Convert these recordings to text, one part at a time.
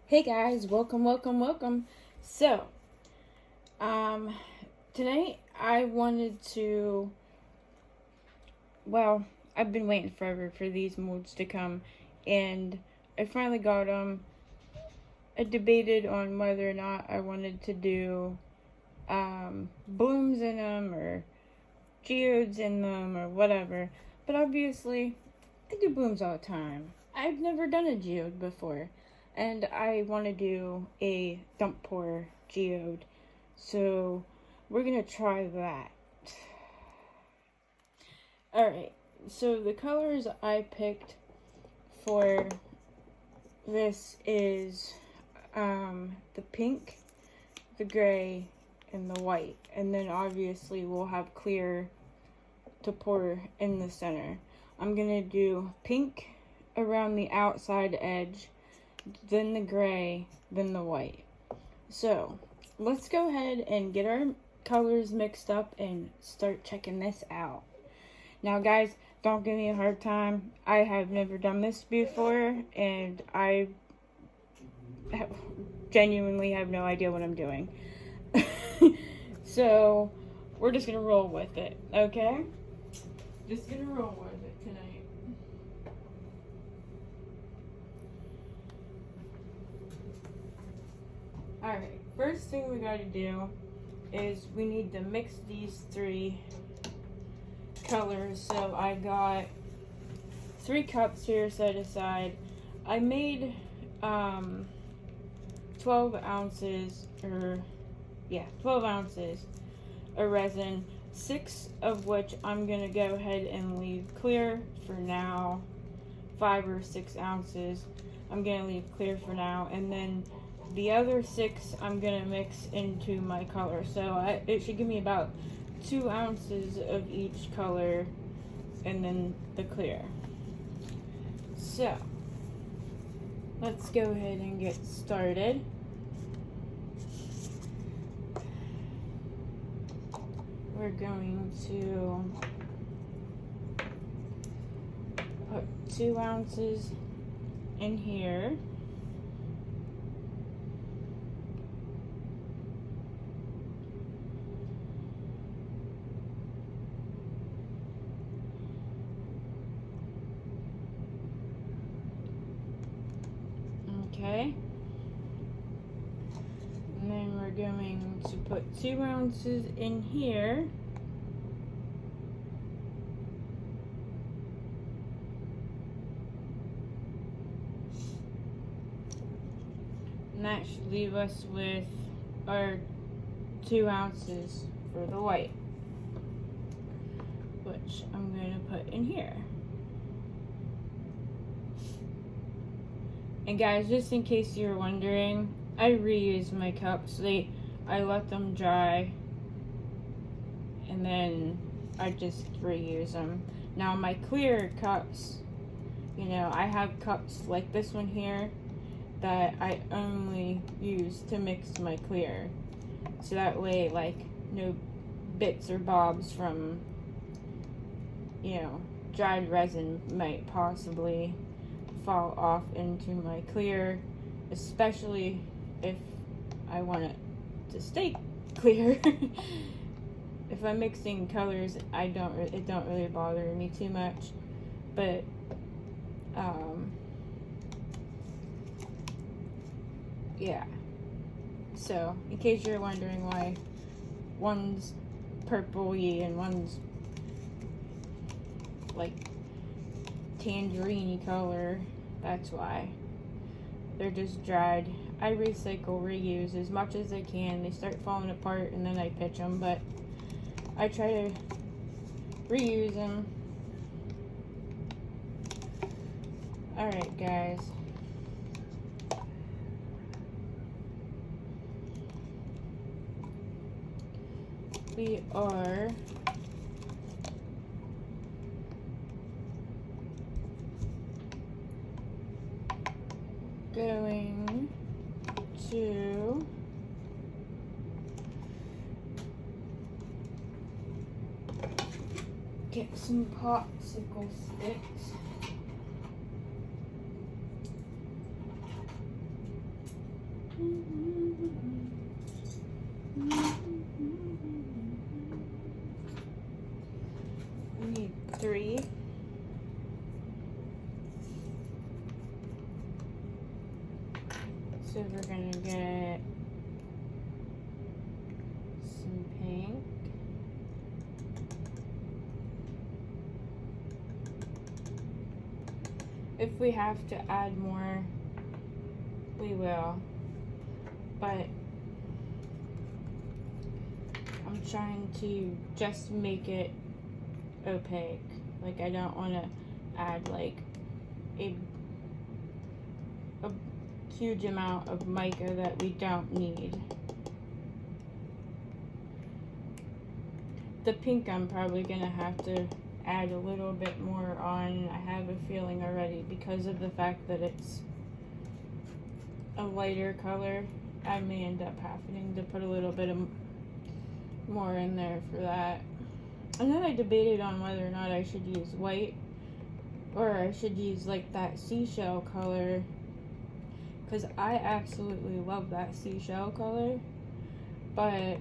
Hey guys, welcome. So, um, tonight I wanted to, well, I've been waiting forever for these molds to come, and I finally got them. I debated on whether or not I wanted to do, blooms in them, or geodes in them, or whatever, but obviously, I do blooms all the time. I've never done a geode before, and I want to do a dump pour geode, so we're gonna try that. Alright, so the colors I picked for this is the pink, the gray, and the white, and then obviously we'll have clear to pour in the center. I'm gonna do pink around the outside edge, then the gray, then the white. So let's go ahead and get our colors mixed up and start checking this out. Now guys, don't give me a hard time. I have never done this before, and I genuinely have no idea what I'm doing. So we're just gonna roll with it, okay? Just gonna roll with it tonight. Alright, first thing we gotta do is we need to mix these three colors. So I got 3 cups here set aside. I made 12 ounces, or yeah, 12 ounces of resin, 6 of which I'm gonna go ahead and leave clear for now. 5 or 6 ounces I'm gonna leave clear for now, and then the other 6 I'm gonna mix into my color. So it should give me about 2 ounces of each color, and then the clear. So let's go ahead and get started. We're going to put 2 ounces in here. Okay. And then we're going to put 2 ounces in here. And that should leave us with our 2 ounces for the white, which I'm going to put in here. And guys, just in case you're wondering, I reuse my cups. I let them dry, and then I just reuse them. Now my clear cups, you know, I have cups like this one here that I only use to mix my clear. So that way, like, no bits or bobs from, you know, dried resin might possibly fall off into my clear, especially if I want it to stay clear. If I'm mixing colors, it don't really bother me too much, but yeah. So in case you're wondering why one's purpley and one's like tangerine color, that's why. They're just dried. I recycle, reuse as much as I can. They start falling apart and then I pitch them, but I try to reuse them. Alright guys, we are going to get some popsicle sticks. So we're gonna get some pink. If we have to add more, we will. But I'm trying to just make it opaque. Like, I don't want to add like a huge amount of mica that we don't need. The pink I'm probably gonna have to add a little bit more on. I have a feeling already, because of the fact that it's a lighter color. I may end up having to put a little bit of more in there for that. And then I debated on whether or not I should use white or I should use like that seashell color, because I absolutely love that seashell color, but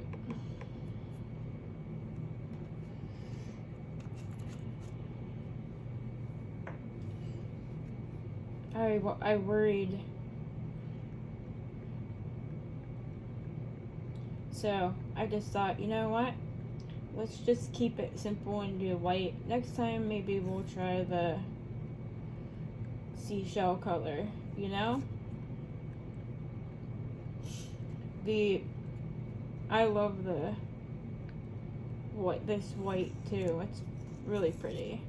I worried. So I just thought, you know what? Let's just keep it simple and do white. Next time, maybe we'll try the seashell color, you know? I love this white too. It's really pretty.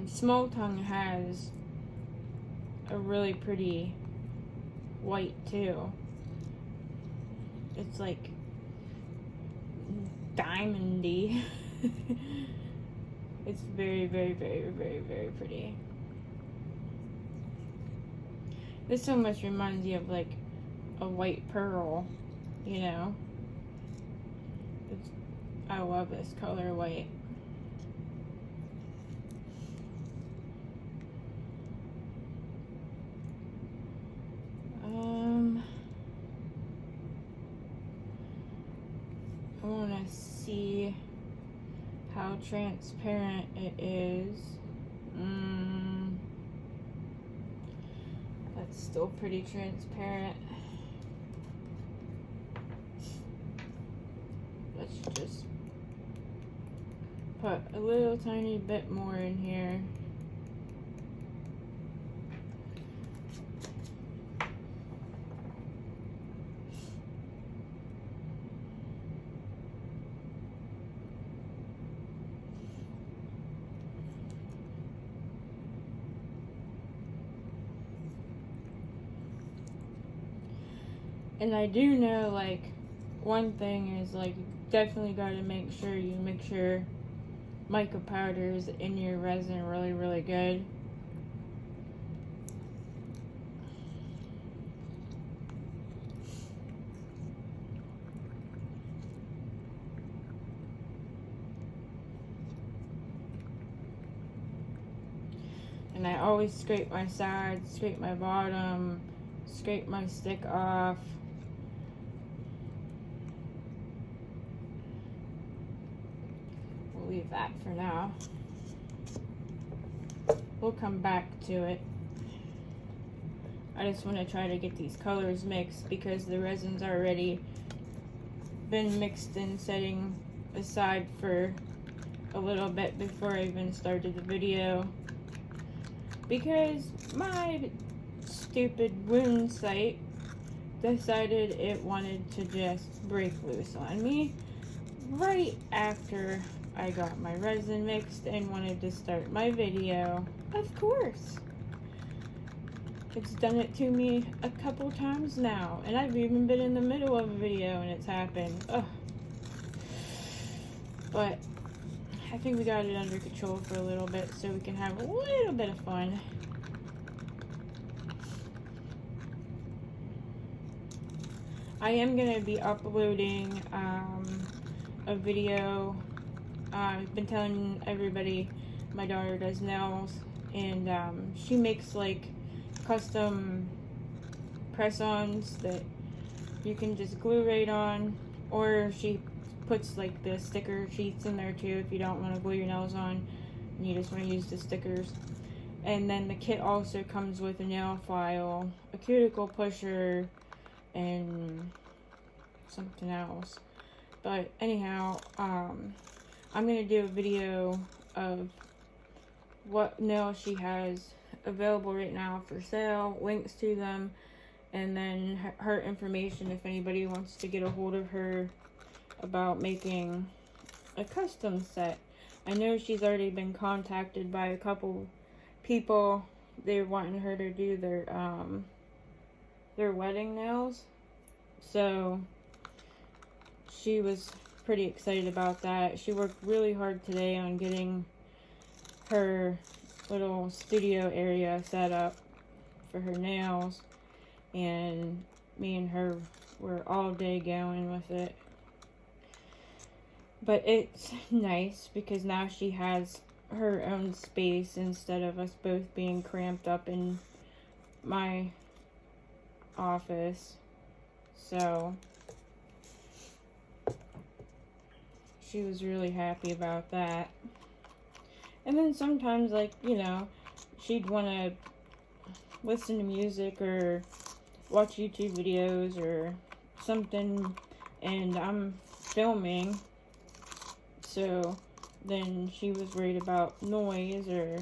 Small Tongue has a really pretty white too. It's like diamondy. It's very, very, very, very, very pretty. This almost reminds me of like a white pearl, you know? I love this color white. I want to see how transparent it is. That's still pretty transparent. Let's just put a little tiny bit more in here. And I do know, like, one thing is, like, you definitely got to make sure you mix your mica powders in your resin really, really good. And I always scrape my sides, scrape my bottom, scrape my stick off. We'll leave that for now. We'll come back to it. I just want to try to get these colors mixed because the resin's already been mixed and setting aside for a little bit before I even started the video, because my stupid wound site decided it wanted to just break loose on me right after I got my resin mixed and wanted to start my video. Of course. It's done it to me a couple times now, and I've even been in the middle of a video and it's happened. Ugh. But I think we got it under control for a little bit so we can have a little bit of fun. I am going to be uploading a video. I've been telling everybody my daughter does nails, and she makes like custom press-ons that you can just glue right on, or she puts like the sticker sheets in there too if you don't want to glue your nails on. You just want to use the stickers. And then the kit also comes with a nail file, a cuticle pusher, and something else. But anyhow, I'm going to do a video of what nails she has available right now for sale, links to them, and then her information if anybody wants to get a hold of her about making a custom set. I know she's already been contacted by a couple people. They're wanting her to do their wedding nails, so she was pretty excited about that. She worked really hard today on getting her little studio area set up for her nails, and me and her were all day going with it. But it's nice because now she has her own space instead of us both being cramped up in my office. So she was really happy about that. And then sometimes, like, you know, she'd want to listen to music or watch YouTube videos or something, and I'm filming, so then she was worried about noise. Or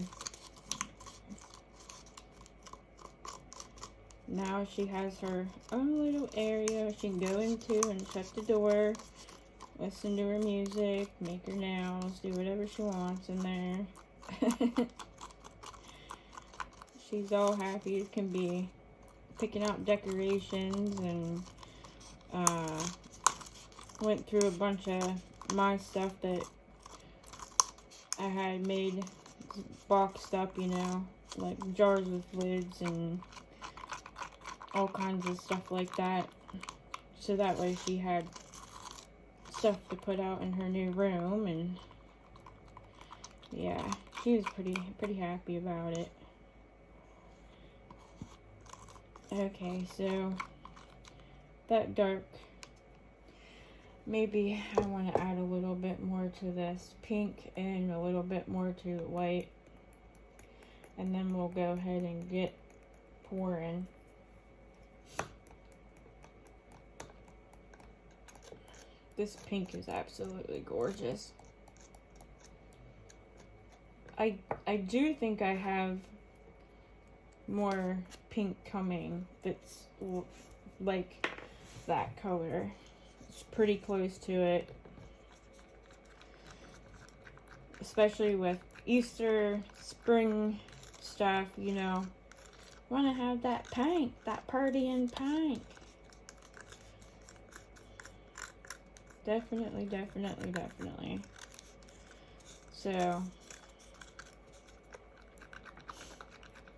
now she has her own little area she can go into and shut the door, listen to her music, make her nails, do whatever she wants in there. She's all happy as can be, picking out decorations, and went through a bunch of my stuff that I had made boxed up, you know, like jars with lids and all kinds of stuff like that, so that way she had stuff to put out in her new room. And yeah, she was pretty happy about it. Okay, so that dark, maybe I want to add a little bit more to this pink and a little bit more to the white, and then we'll go ahead and get pouring. This pink is absolutely gorgeous. I do think I have more pink coming that's like that color. It's pretty close to it, especially with Easter, spring stuff, you know. Want to have that pink, that party in pink. Definitely, definitely, definitely. So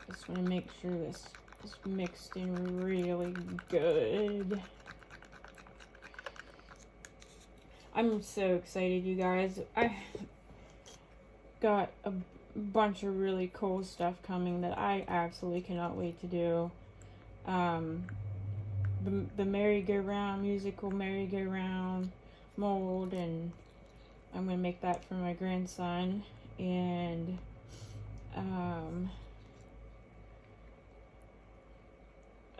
just want to make sure this is mixed in really good. I'm so excited, you guys. I got a bunch of really cool stuff coming that I absolutely cannot wait to do. The merry-go-round, musical merry-go-round mold, and I'm going to make that for my grandson. And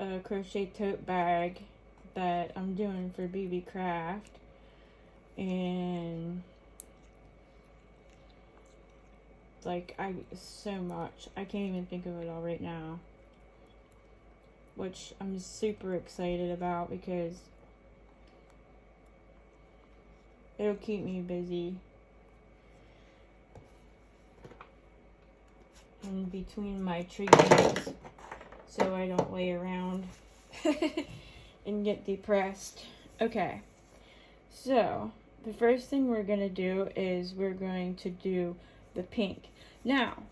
a crochet tote bag that I'm doing for BB Craft, and like so much, I can't even think of it all right now, which I'm super excited about because it'll keep me busy in between my treatments, so I don't lay around and get depressed. Okay, so the first thing we're going to do is we're going to do the pink. Now,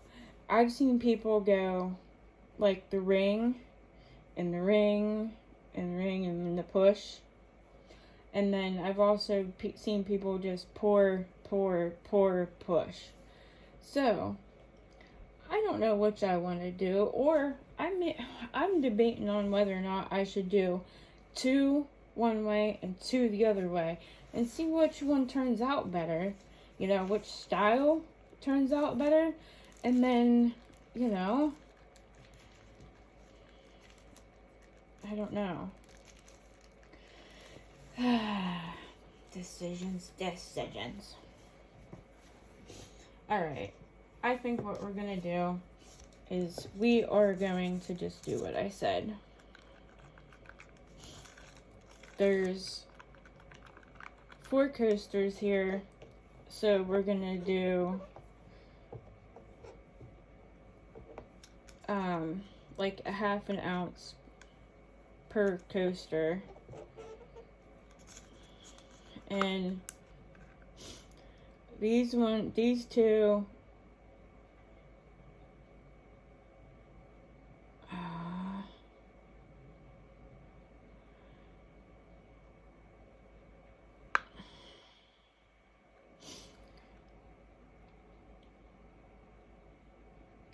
I've seen people go like the ring, and the ring, and the ring, and then the push. And then I've also seen people just pour, push. So, I don't know which I want to do, or I'm debating on whether or not I should do 2 one way and 2 the other way, and see which one turns out better. You know, which style turns out better. And then, you know, I don't know. Decisions. Alright, I think what we're gonna do is we are going to just do what I said. There's 4 coasters here, so we're gonna do like a ½ ounce per coaster. And these two,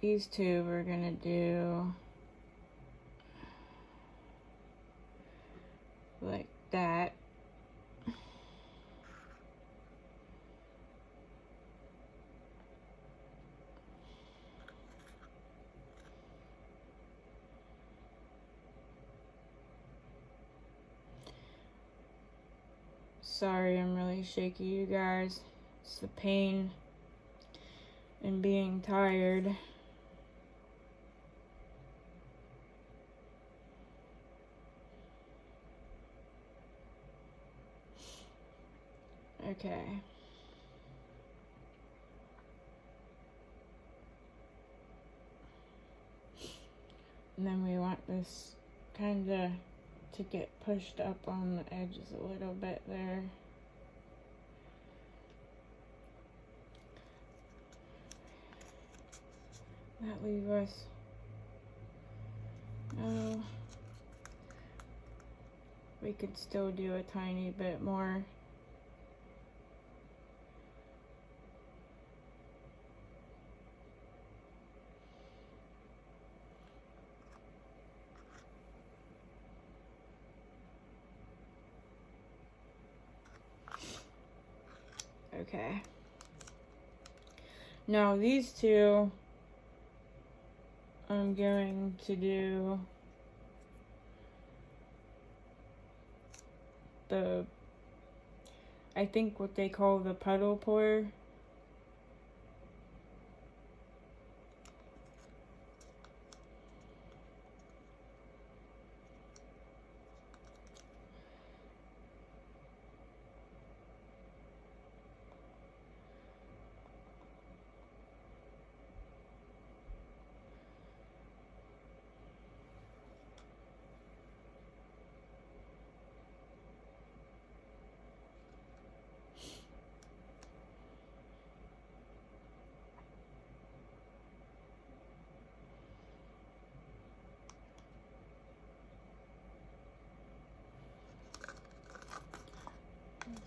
these two we're gonna do like that. Sorry, I'm really shaky, you guys. It's the pain and being tired. Okay. And then we want this kind of to get pushed up on the edges a little bit there. That leaves us, we could still do a tiny bit more. Okay. Now these two, I'm going to do the, I think what they call the puddle pour.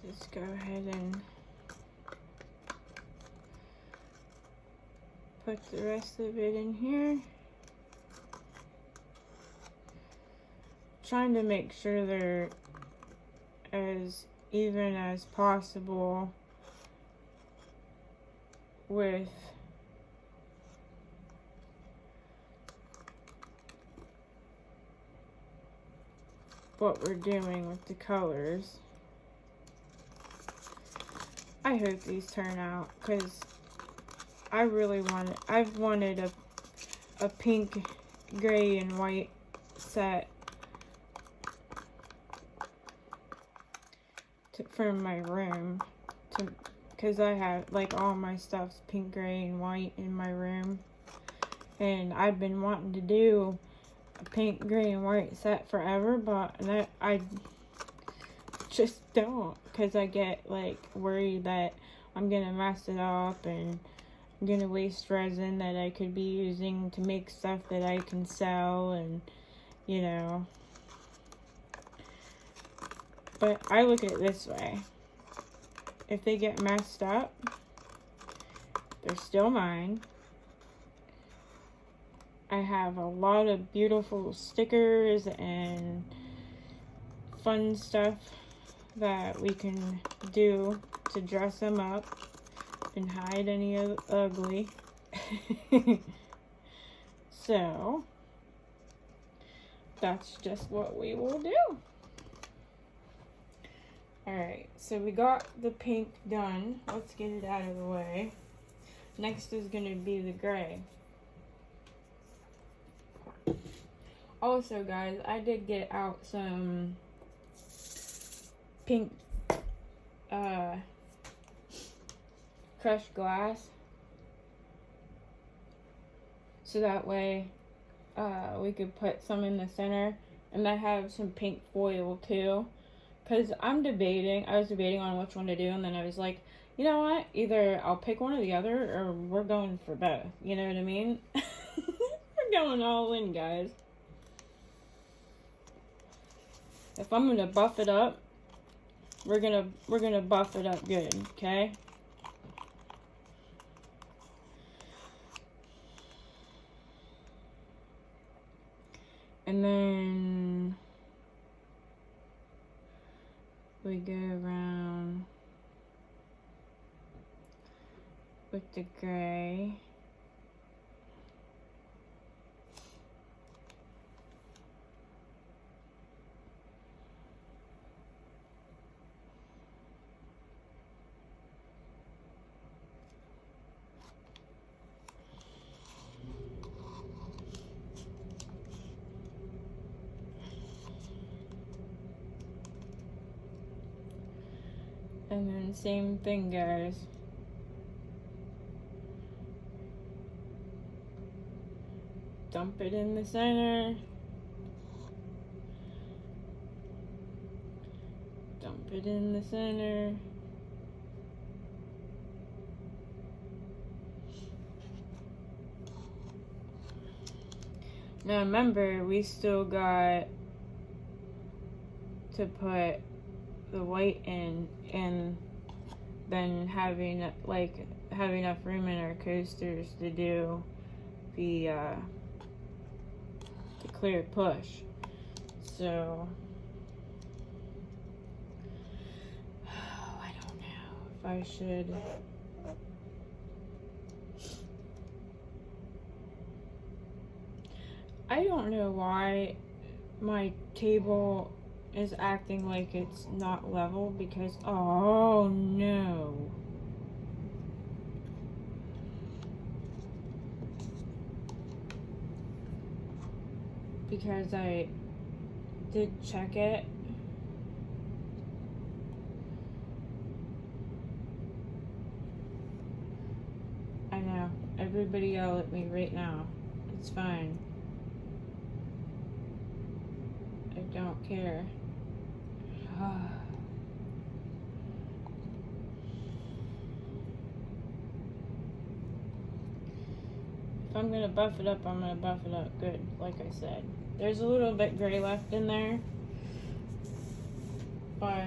Just go ahead and put the rest of it in here. Trying to make sure they're as even as possible with what we're doing with the colors. I hope these turn out, because I really I've wanted a pink, gray, and white set for my room, because I have, like, all my stuff's pink, gray, and white in my room, and I've been wanting to do a pink, gray, and white set forever, but I just don't, because I get, like, worried that I'm gonna mess it up and I'm gonna waste resin that I could be using to make stuff that I can sell, and, you know. But I look at it this way: if they get messed up, they're still mine. I have a lot of beautiful stickers and fun stuff that we can do to dress them up and hide any ugly. So that's just what we will do. Alright, so we got the pink done. Let's get it out of the way. Next is going to be the gray. Also, guys, I did get out some pink crushed glass. So that way we could put some in the center. And I have some pink foil too. Because I was debating on which one to do, and then I was like, you know what? Either I'll pick one or the other, or we're going for both. You know what I mean? We're going all in, guys. If I'm gonna buff it up, we're gonna buff it up good, okay? And then we go around with the gray. And then same thing, guys. Dump it in the center. Dump it in the center. Now remember, we still got to put the white in, and then have enough room in our coasters to do the clear push. So I don't know if I should. I don't know why my table is acting like it's not level, because oh no. Because I did check it. I know, everybody yell at me right now. It's fine. I don't care. If I'm gonna buff it up, I'm gonna buff it up good, like I said. There's a little bit gray left in there, but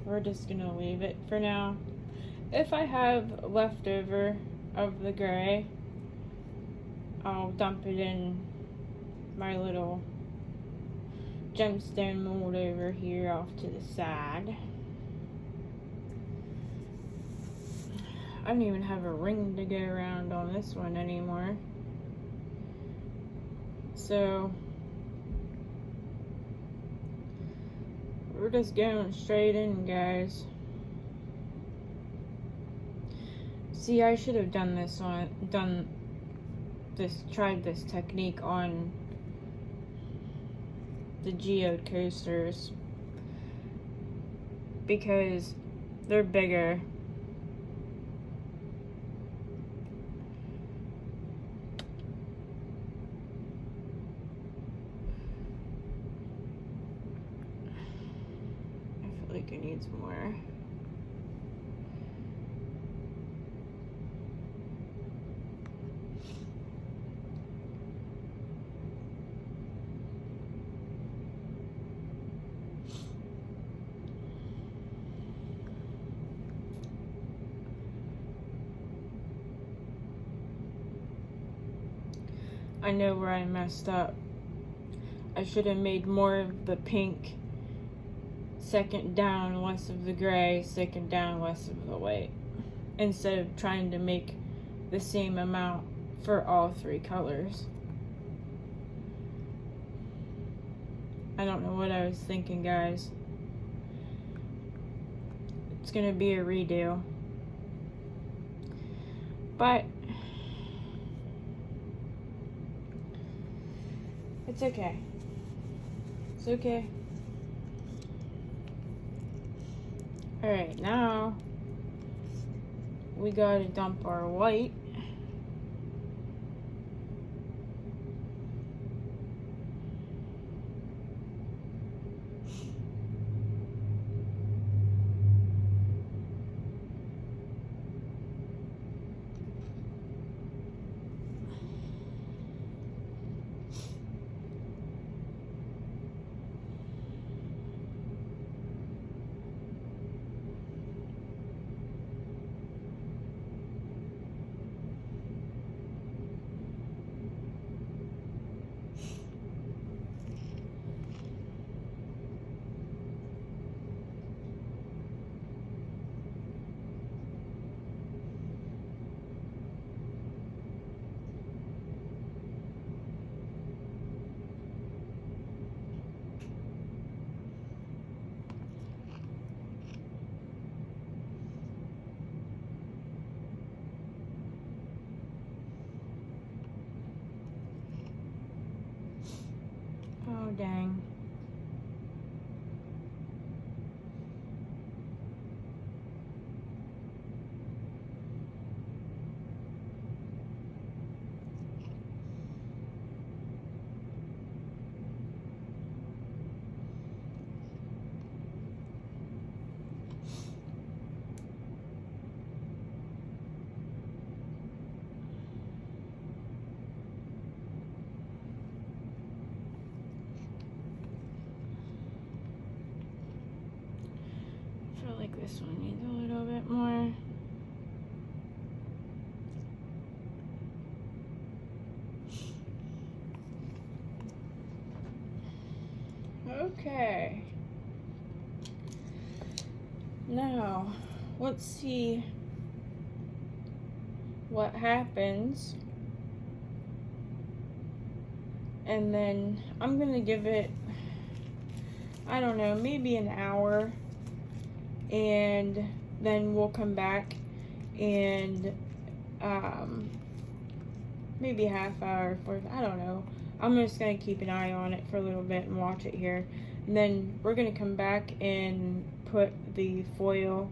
we're just gonna leave it for now. If I have leftover of the gray, I'll dump it in my little gemstone mold over here off to the side. I don't even have a ring to go around on this one anymore. So we're just going straight in, guys. See, I should have tried this technique on the geode coasters, because they're bigger. I feel like it needs more. I know where I messed up. I should have made more of the pink, second down, less of the gray, second down, less of the white. instead of trying to make the same amount for all 3 colors. I don't know what I was thinking, guys. It's gonna be a redo. But it's okay. It's okay. Alright, now we gotta dump our white. Oh, dang. I feel like this one needs a little bit more. Okay. Now, let's see what happens. And then I'm gonna give it, I don't know, maybe an hour. And then we'll come back and maybe a half hour, I don't know. I'm just going to keep an eye on it for a little bit and watch it here. And then we're going to come back and put the foil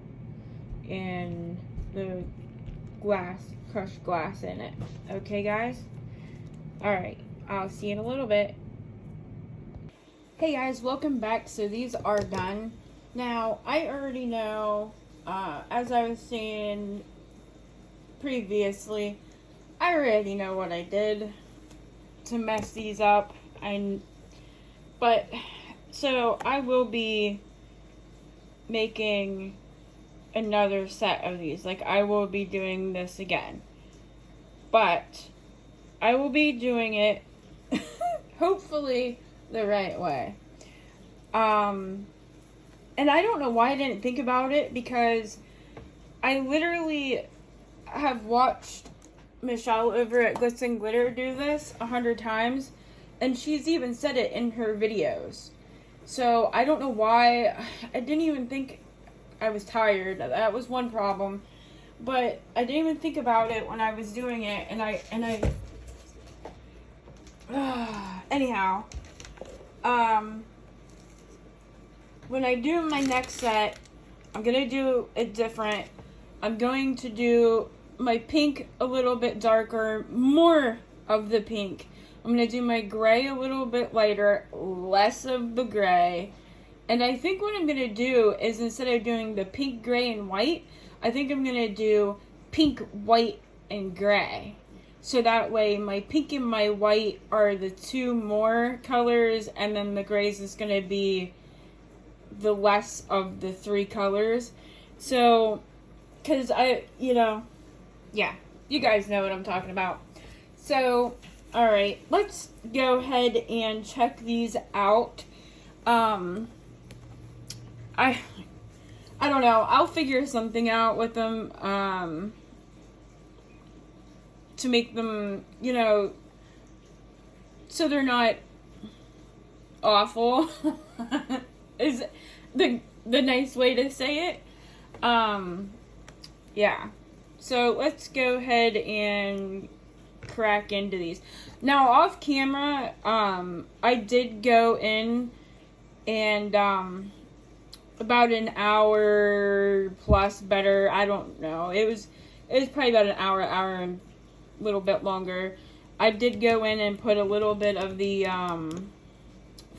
and the glass, crushed glass in it. Okay, guys? Alright, I'll see you in a little bit. Hey guys, welcome back. So these are done. Now, I already know, as I was saying previously, I already know what I did to mess these up. So I will be making another set of these. Like, I will be doing this again. But I will be doing it, hopefully, the right way. And I don't know why I didn't think about it, because I literally have watched Michelle over at Glitz and Glitter do this 100 times, and she's even said it in her videos. So I don't know why. I didn't even think. I was tired. That was one problem. But I didn't even think about it when I was doing it, and I anyhow, when I do my next set, I'm going to do it different. I'm going to do my pink a little bit darker, more of the pink. I'm going to do my gray a little bit lighter, less of the gray. And I think what I'm going to do is, instead of doing the pink, gray, and white, I think I'm going to do pink, white, and gray. So that way my pink and my white are the 2 more colors, and then the grays is going to be the less of the 3 colors. So, because yeah, you guys know what I'm talking about. So, alright, let's go ahead and check these out. I I don't know. I'll figure something out with them to make them, you know, so they're not awful. Is the nice way to say it. Yeah. So let's go ahead and crack into these. Now off camera, I did go in and about an hour plus better. I don't know. It was probably about an hour and a little bit longer. I did go in and put a little bit of the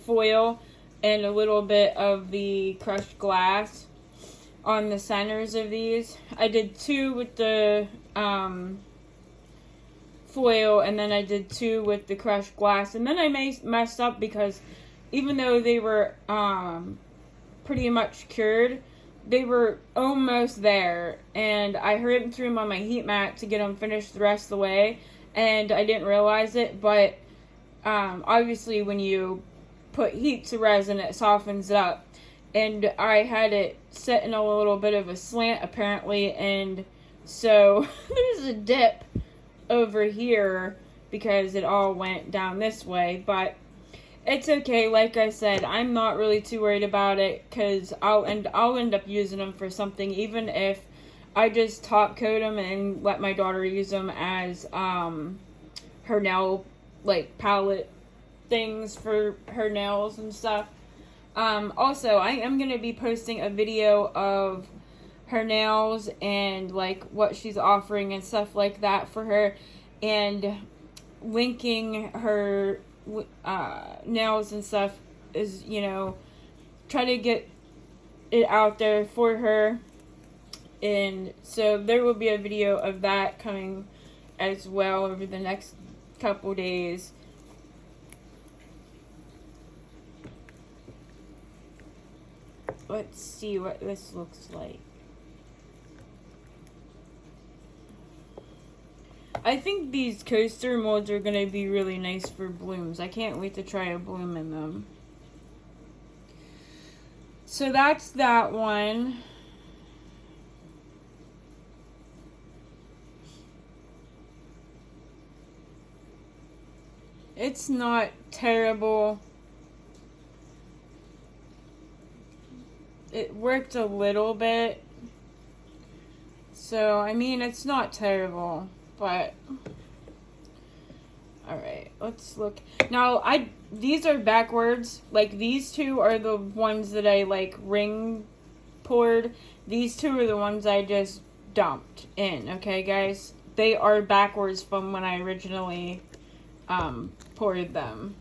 foil and a little bit of the crushed glass on the centers of these. I did 2 with the foil, and then I did 2 with the crushed glass, and then I messed up because even though they were pretty much cured, they were almost there, and I hurried them through them on my heat mat to get them finished the rest of the way, and I didn't realize it, but obviously when you put heat to resin, it softens up, and I had it set in a little bit of a slant apparently, and so there's a dip over here because it all went down this way, but it's okay. Like I said, I'm not really too worried about it because I'll end up using them for something, even if I just top coat them and let my daughter use them as her nail like palette things for her nails and stuff. Also, I am going to be posting a video of her nails and like what she's offering and stuff like that for her, and linking her nails and stuff is, you know, try to get it out there for her. And so there will be a video of that coming as well over the next couple days. Let's see what this looks like. I think these coaster molds are going to be really nice for blooms. I can't wait to try a bloom in them. So that's that one. It's not terrible. It worked a little bit. So, I mean, it's not terrible. But, alright, let's look. Now, these are backwards. Like, these 2 are the ones that I, like, ring poured. These 2 are the ones I just dumped in, okay, guys? They are backwards from when I originally poured them.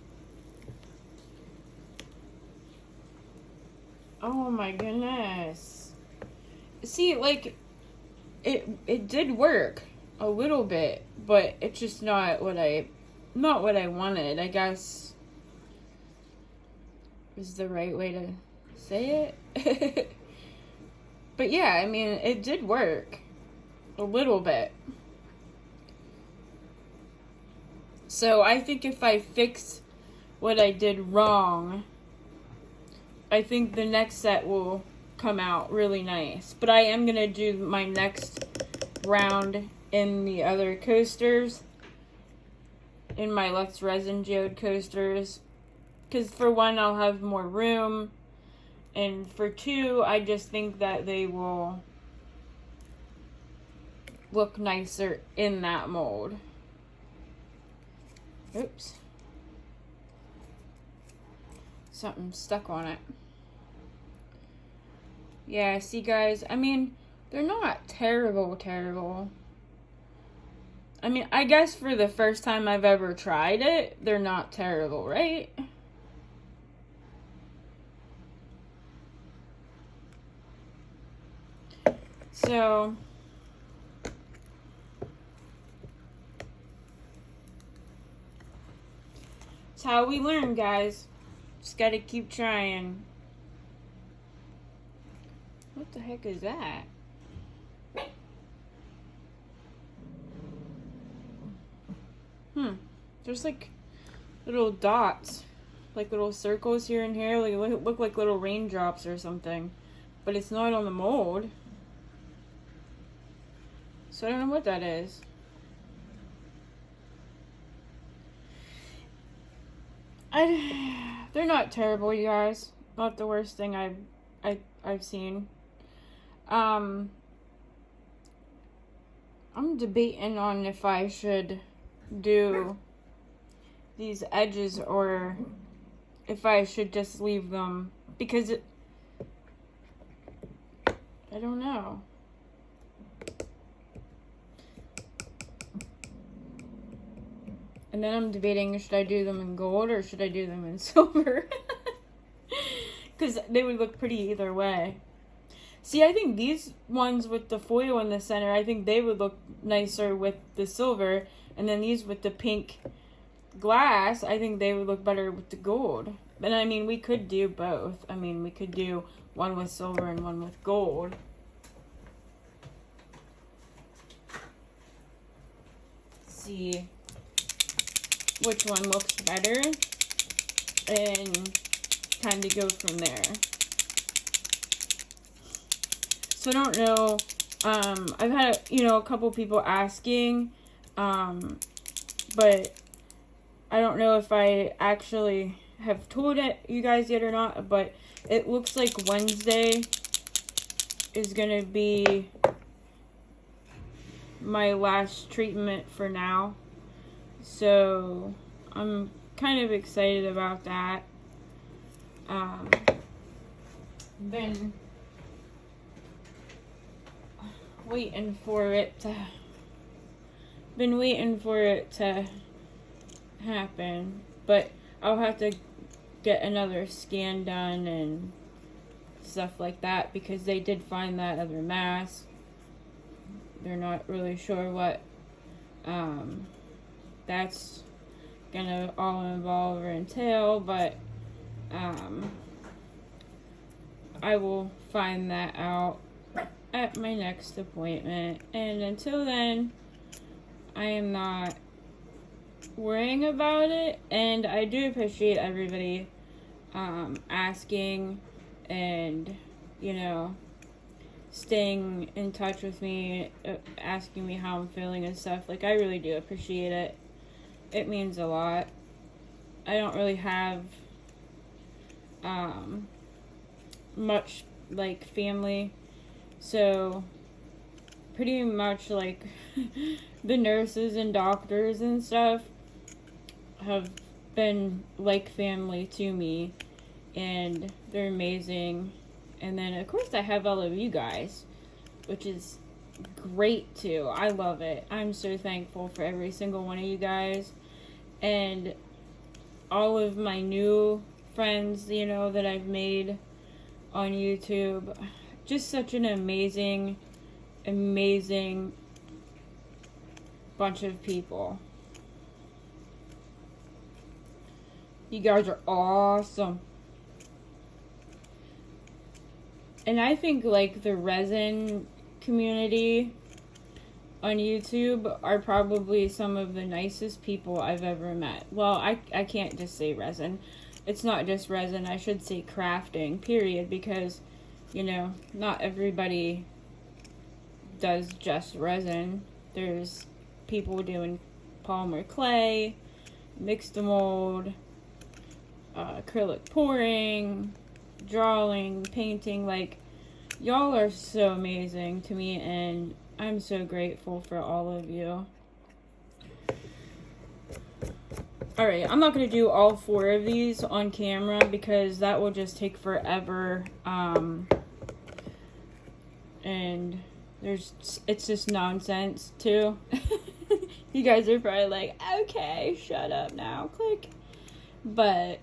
Oh my goodness. See, like, it did work a little bit, but it's just not what I wanted, I guess is the right way to say it. But yeah, I mean, it did work a little bit. So I think if I fix what I did wrong, I think the next set will come out really nice. But I am going to do my next round in the other coasters, in my Lux Resin Geode coasters, because for 1 I'll have more room, and for 2 I just think that they will look nicer in that mold. Oops, something stuck on it. Yeah, see guys, I mean, they're not terrible. I mean, I guess for the first time I've ever tried it, they're not terrible, right? So, it's how we learn, guys. Just gotta keep trying. What the heck is that? There's like little dots, like little circles here and here, like look like little raindrops or something. but it's not on the mold. So I don't know what that is. They're not terrible, you guys. Not the worst thing I've seen. I'm debating on if I should do these edges or if I should just leave them, because I don't know. And then I'm debating, should I do them in gold or should I do them in silver? Because they would look pretty either way. See, I think these ones with the foil in the center, I think they would look nicer with the silver. And then these with the pink glass, I think they would look better with the gold. But I mean, we could do both. I mean, we could do one with silver and one with gold. Let's see which one looks better and kind of go from there. So I don't know. I've had, a couple people asking, but I don't know if I actually have told you guys yet or not, but it looks like Wednesday is going to be my last treatment for now. So I'm kind of excited about that. Been waiting for it to happen, but I'll have to get another scan done and stuff like that, because they did find that other mass. They're not really sure what that's gonna all involve or entail, but I will find that out at my next appointment. And until then, I am not worrying about it, and I do appreciate everybody asking and staying in touch with me, asking me how I'm feeling and stuff. Like, I really do appreciate it. It means a lot. I don't really have much like family, so pretty much like the nurses and doctors and stuff have been like family to me, and they're amazing. And then of course I have all of you guys, which is great too. I love it. I'm so thankful for every single one of you guys, and all of my new friends, that I've made on YouTube. Just such an amazing bunch of people. You guys are awesome. And I think like the resin community on YouTube are probably some of the nicest people I've ever met. Well, I can't just say resin. It's not just resin. I should say crafting, period, because, not everybody does just resin. There's people doing polymer clay, mixed mold, acrylic pouring, drawing, painting. Like, y'all are so amazing to me, and I'm so grateful for all of you. Alright, I'm not going to do all 4 of these on camera because that will just take forever. And it's just nonsense too. You guys are probably like, okay, shut up now, click. But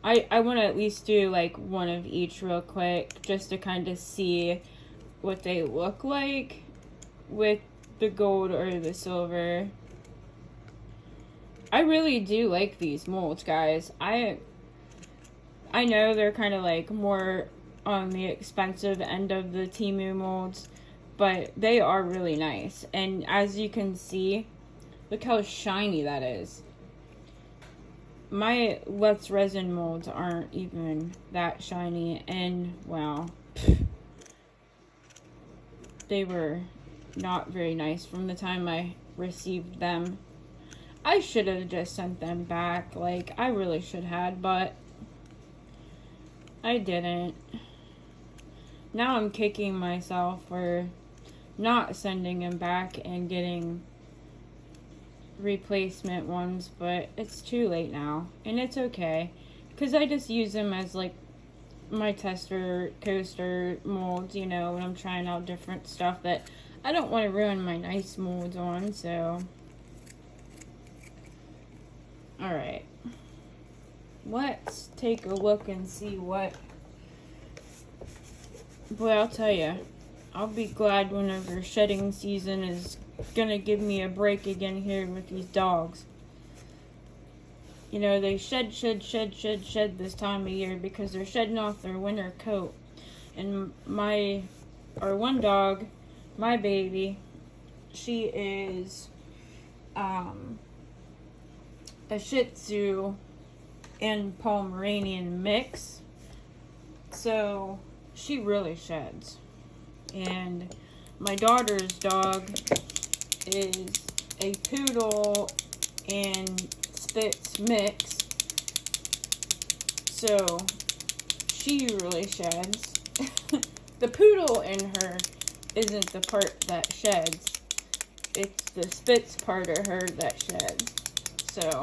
I want to at least do like one of each real quick, just to kind of see what they look like with the gold or the silver. I really do like these molds, guys. I know they're kind of like more on the expensive end of the Temu molds, but they are really nice. And as you can see, look how shiny that is. my Let's Resin molds aren't even that shiny, and well, they were not very nice from the time I received them. I should have just sent them back, like, I really should have, but I didn't. Now I'm kicking myself for not sending them back and getting replacement ones, but it's too late now, and it's okay, because I just use them as, like, my tester coaster molds, you know, when I'm trying out different stuff that I don't want to ruin my nice molds on, so. Alright. Let's take a look and see what. Boy, I'll tell you, I'll be glad whenever shedding season is gonna give me a break again here with these dogs. You know, they shed this time of year because they're shedding off their winter coat. And our one dog, my baby, she is a Shih Tzu and Pomeranian mix. So she really sheds. And my daughter's dog is a poodle and Spitz mix, so she really sheds. The poodle in her isn't the part that sheds, it's the Spitz part of her that sheds, so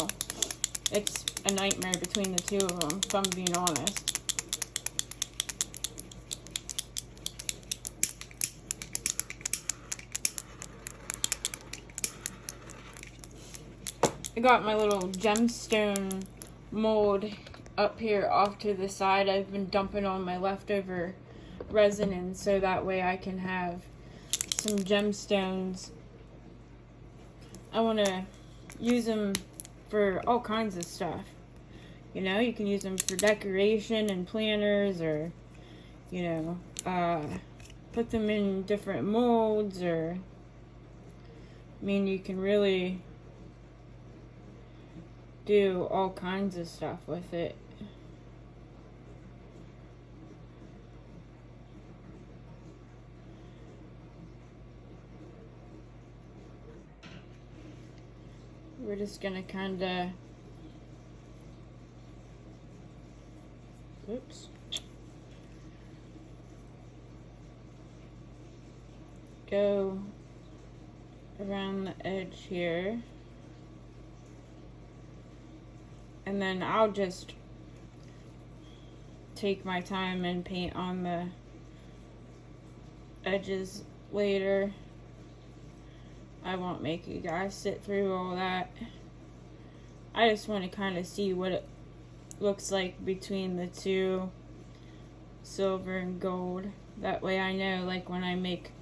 it's a nightmare between the two of them, if I'm being honest. I got my little gemstone mold up here off to the side. I've been dumping all my leftover resin in so that way I can have some gemstones. I want to use them for all kinds of stuff. You know, you can use them for decoration and planners, or, you know, put them in different molds, or, I mean, you can really do all kinds of stuff with it. We're just gonna kinda, oops, go around the edge here. And then I'll just take my time and paint on the edges later. I won't make you guys sit through all that. I just want to kind of see what it looks like between the two, silver and gold. That way I know, like, when I make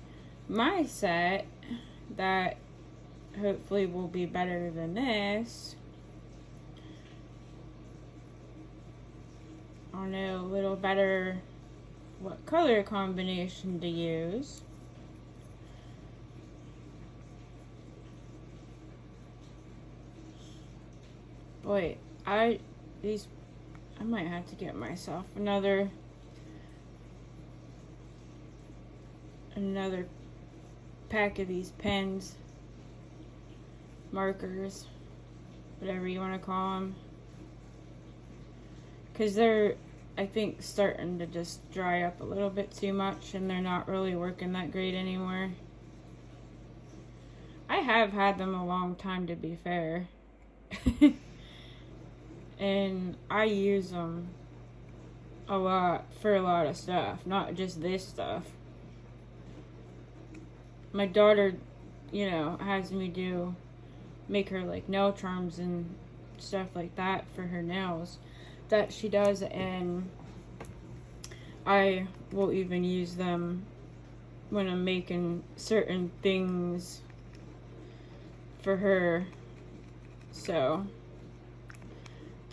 my set, that hopefully will be better than this. I'll know a little better what color combination to use. Boy, I might have to get myself another pack of these pens, markers, whatever you want to call them. Because they're, I think, starting to just dry up a little bit too much, and they're not really working that great anymore. I have had them a long time, to be fair. And I use them a lot for a lot of stuff, not just this stuff. My daughter, you know, has me make her, like, nail charms and stuff like that for her nails that she does, and I will even use them when I'm making certain things for her. So,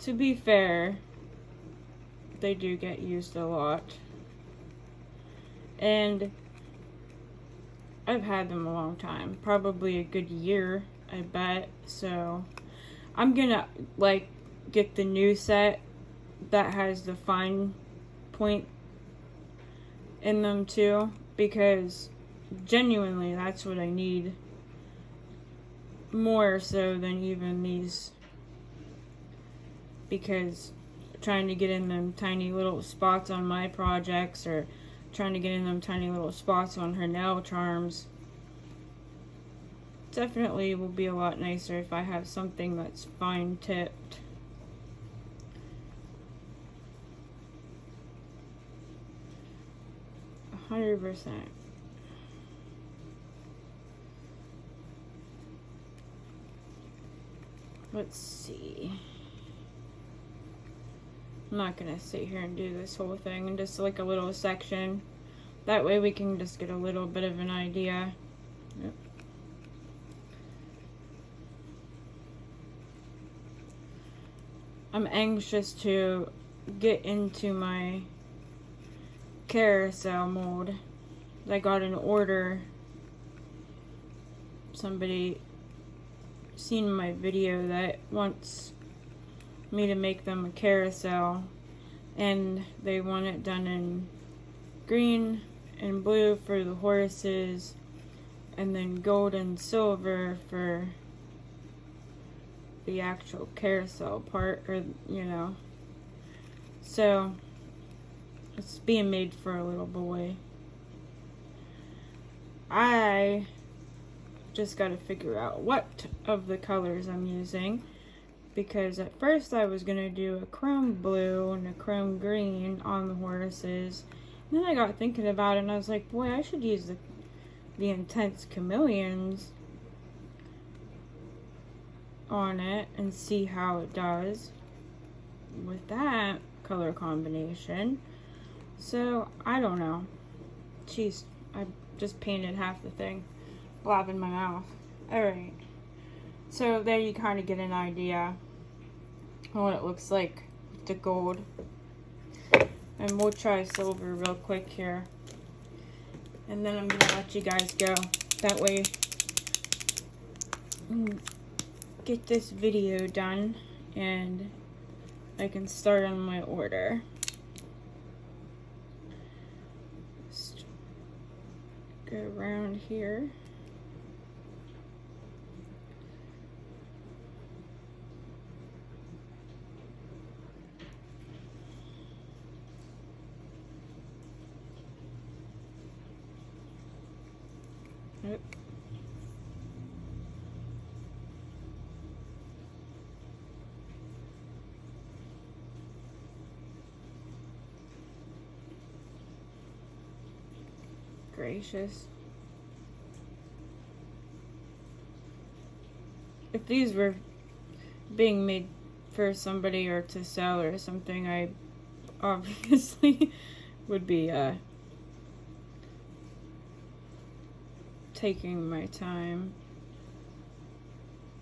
to be fair, they do get used a lot, and I've had them a long time, probably a good year, I bet. So I'm gonna, like, get the new set that has the fine point in them too, because genuinely that's what I need more so than even these, because trying to get in them tiny little spots on my projects, or trying to get in them tiny little spots on her nail charms, definitely will be a lot nicer if I have something that's fine tipped. %. Let's see. I'm not gonna sit here and do this whole thing, and just like a little section. That way we can just get a little bit of an idea. Yep. I'm anxious to get into my carousel mold. I got an order. Somebody seen my video that wants me to make them a carousel, and they want it done in green and blue for the horses, and then gold and silver for the actual carousel part, or you know. So it's being made for a little boy. I just got to figure out what of the colors I'm using, because at first I was going to do a chrome blue and a chrome green on the horses. And then I got thinking about it, and I was like, boy, I should use the intense chameleons on it and see how it does with that color combination. So I don't know. Jeez, I just painted half the thing. Blabbing my mouth. Alright. So there you kind of get an idea of what it looks like with the gold. And we'll try silver real quick here. And then I'm going to let you guys go. That way, get this video done and I can start on my order. Just go around here. Yep. Gracious. If these were being made for somebody or to sell or something, I obviously would be taking my time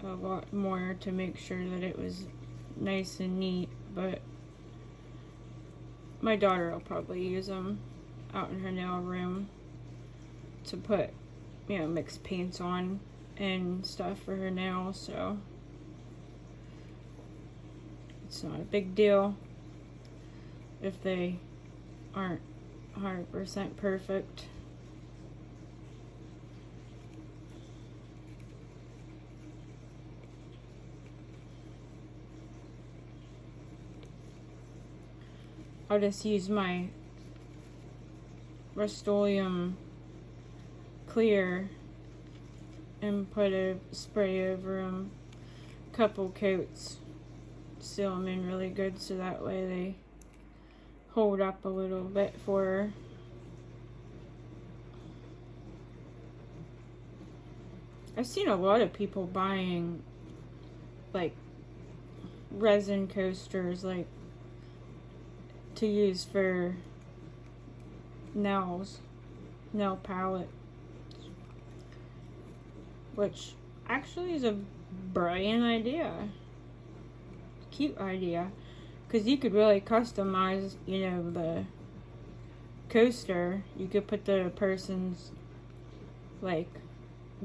a lot more to make sure that it was nice and neat, but my daughter will probably use them out in her nail room to put, you know, mix paints on and stuff for her nails, so it's not a big deal if they aren't 100% perfect. I'll just use my Rust-Oleum clear and put a spray over them, couple coats, seal them in really good so that way they hold up a little bit for her. I've seen a lot of people buying like resin coasters, like to use for nails, nail palette, which actually is a brilliant idea, cute idea, because you could really customize, you know, the coaster. You could put the person's like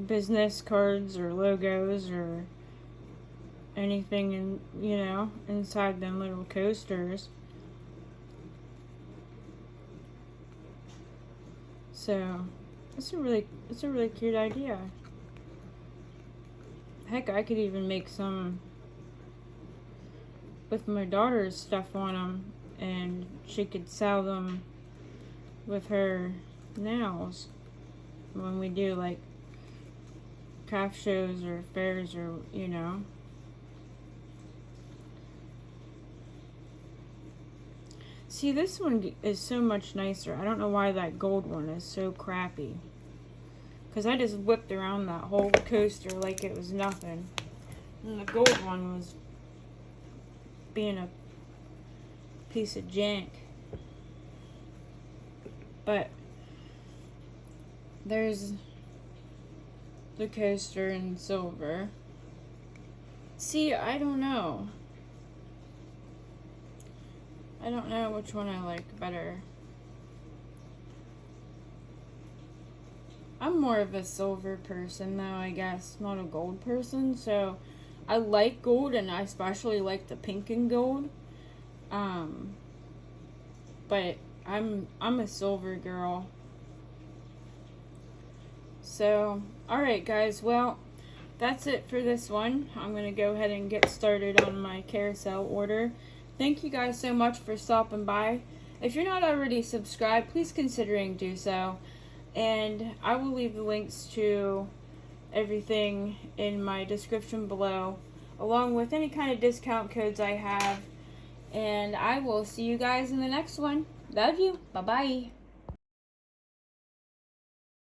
business cards or logos or anything in, you know, inside them little coasters. So it's a really cute idea. Heck, I could even make some with my daughter's stuff on them, and she could sell them with her nails when we do like craft shows or fairs, or you know. See, this one is so much nicer. I don't know why that gold one is so crappy. Because I just whipped around that whole coaster like it was nothing. And the gold one was being a piece of jank. But there's the coaster in silver. See, I don't know. I don't know which one I like better. I'm more of a silver person though, I guess, not a gold person. So I like gold, and I especially like the pink and gold. But I'm a silver girl. So, alright guys, well, that's it for this one. I'm going to go ahead and get started on my carousel order. Thank you guys so much for stopping by. If you're not already subscribed, please considering do so. And I will leave the links to everything in my description below, along with any kind of discount codes I have. And I will see you guys in the next one. Love you. Bye-bye.